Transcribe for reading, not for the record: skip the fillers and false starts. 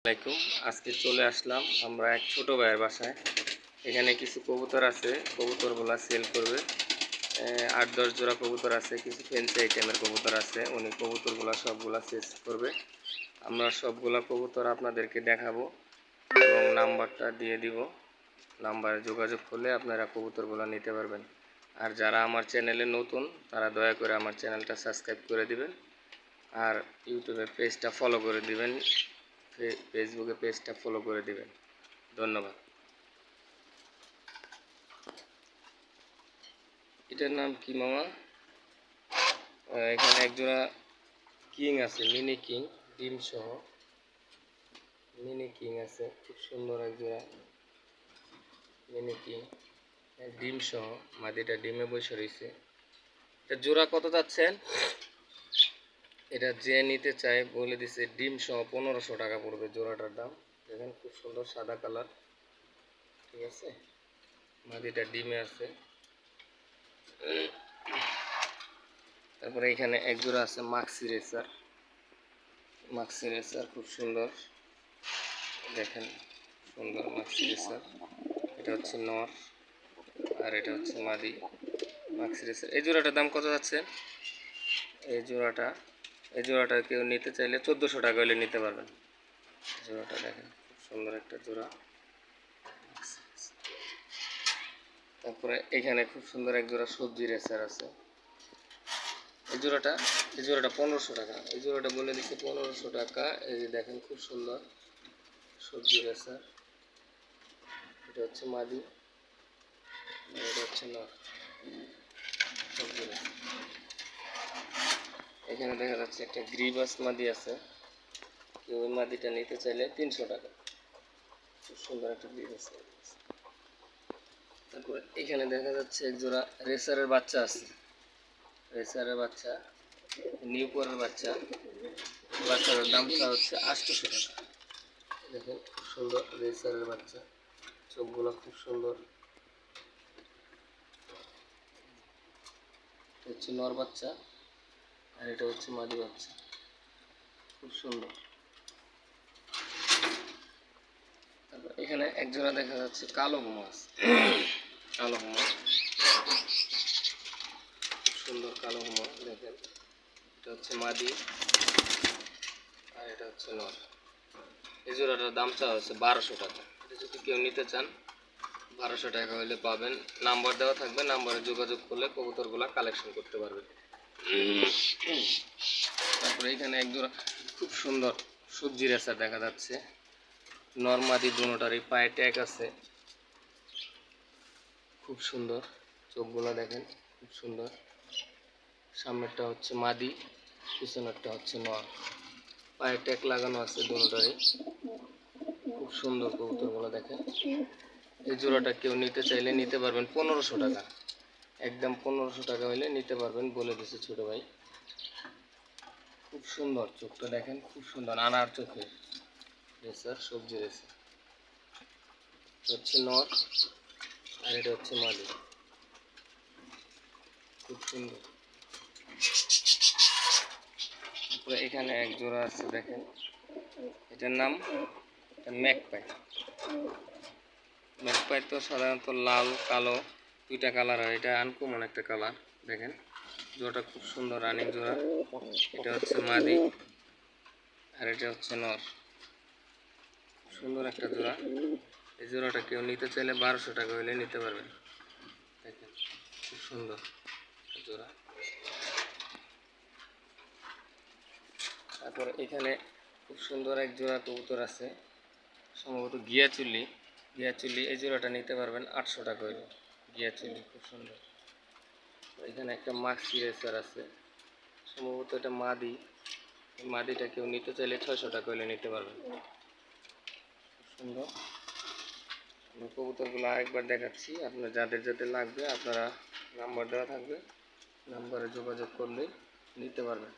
আসসালামাইকুম। আজকে চলে আসলাম আমরা এক ছোট ভাইয়ের বাসায়। এখানে কিছু কবুতর আছে, কবুতরগুলা সেল করবে। 8-10 জোড়া কবুতর আছে, কিছু ফ্যান্সি আইটেমের কবুতর আছে। উনি কবুতরগুলা সবগুলা সেল করবে। আমরা সবগুলা কবুতর আপনাদেরকে দেখাবো এবং নাম্বারটা দিয়ে দিব। নাম্বারে যোগাযোগ করলে আপনারা কবুতরগুলা নিতে পারবেন। আর যারা আমার চ্যানেলে নতুন তারা দয়া করে আমার চ্যানেলটা সাবস্ক্রাইব করে দিবেন আর ইউটিউবে পেজটা ফলো করে দিবেন, ফেসবুকে পেজটা ফলো করে দিবেন। ধন্যবাদ। এটার নাম কি মামা? এখানে একজোড়া কিং আছে, মিনি কিং, ডিম সহ মিনি কিং আছে, খুব সুন্দর একজোড়া মিনি কিং, ডিম সহ। মাদিটা ডিমে বসে রয়েছে। এটা জোড়া কত যাচ্ছেন? এটা যে নিতে চায় বলে দিছে ডিম সহ 1500 টাকা পড়বে জোড়াটার দাম। দেখেন খুব সুন্দর সাদা কালার, ঠিক আছে। মাদিটা ডিমে আছে। তারপরে এখানে এক জোড়া আছে মাক্সি রেসার, মাক্সি রেসার খুব সুন্দর, দেখেন সুন্দর মাক্সি রেসার। এটা হচ্ছে নর আর এটা হচ্ছে মাদি মাক্সি রেসার। এই জোড়াটার দাম কত যাচ্ছে? এই জোড়াটা কেউ নিতে চাইলে 1400 টাকা হলে নিতে পারবেন। জোড়াটা দেখেন খুব সুন্দর একটা জোড়া। তারপরে এখানে খুব সুন্দর এক জোড়া সবজি রেসার আছে। এই জোড়াটা 1500 টাকা। এই জোড়াটা বলে দিচ্ছে 1500 টাকা। এই যে দেখেন খুব সুন্দর সবজি রেসার। এটা হচ্ছে মাদি, এটা হচ্ছে নর। সবজি রেসার। এখানে দেখা যাচ্ছে একটা গ্রিবাস মাদি আছে, কেউ ওই মাদিটা নিতে চাইলে 300 টাকা। খুব সুন্দর একটা গ্রিবাস মাদি আছে। তারপরে এখানে দেখা যাচ্ছে এক জোড়া রেসারের বাচ্চা আছে, রেসারের বাচ্চা, নিউ পরের বাচ্চা। বাচ্চাটার দামটা হচ্ছে 800 টাকা। দেখেন খুব সুন্দর রেসারের বাচ্চা, চোখগুলো খুব সুন্দর। হচ্ছে নর বাচ্চা আর এটা হচ্ছে মাদি বাচ্চা, খুব সুন্দর। তারপর এখানে এক জোড়া দেখা যাচ্ছে কালো মাছ, কালো মাছ খুব সুন্দর কালো মাছ। দেখেন এটা হচ্ছে মাদি আর এটা হচ্ছে নর। এই জোড়াটার দাম চাওয়া হচ্ছে 1200 টাকা। এটা যদি কেউ নিতে চান 1200 টাকা হলে পাবেন। নাম্বার দেওয়া থাকবে, নাম্বারে যোগাযোগ করলে কবুতরগুলা কালেকশন করতে পারবেন। তারপরে এখানে এক জোড়া খুব সুন্দর সবজি রেসা দেখা যাচ্ছে। নরমাদি দুটোটারই পায়ে ট্যাগ আছে, খুব সুন্দর। চোখগুলো দেখেন খুব সুন্দর। সামনেরটা হচ্ছে মাদি, পিছনেরটা হচ্ছে নর। পায়ে ট্যাগ লাগানো আছে দুটোটারই, খুব সুন্দর কবুতরগুলো দেখেন। এই জোড়াটা কেউ নিতে চাইলে নিতে পারবেন 1500 টাকা। একদম 1500 টাকা হইলে নিতে পারবেন বলে দিছে ছোট ভাই। খুব সুন্দর চোখটা দেখেন, খুব সুন্দর আনার চোখের রেসার, সবজি রেসার। হচ্ছে নর আর এটা হচ্ছে মাদি, খুব সুন্দর। তারপরে এখানে এক জোড়া আছে দেখেন, এটার নাম ম্যাকপাই। ম্যাকপাই তো সাধারণত লাল কালো দুইটা কালার হয়, এটা আনকমন একটা কালার। দেখেন জোড়াটা খুব সুন্দর রানিং জোড়া। এটা হচ্ছে মাদি আর এটা হচ্ছে নর, সুন্দর একটা জোড়া। এই জোড়াটা কেউ নিতে চাইলে 1200 টাকা হলে নিতে পারবেন। দেখেন খুব সুন্দর জোড়া। তারপর এখানে খুব সুন্দর এক জোড়া কবুতর আছে, সম্ভবত গিয়াচুলি। এই জোড়াটা নিতে পারবেন 800 টাকা হইলে। গিয়াচুলি খুব সুন্দর। এখানে একটা মাক্সি রেসার আছে, সম্ভবত এটা মাদি। মাদিটা কেউ নিতে চাইলে 600 টাকা হইলে নিতে পারবেন। খুব সুন্দর। আমি কবুতরগুলো আরেকবার দেখাচ্ছি, আপনার যাদের যাদের লাগবে আপনারা নাম্বার দেওয়া থাকবে, নাম্বারে যোগাযোগ করলে নিতে পারবেন।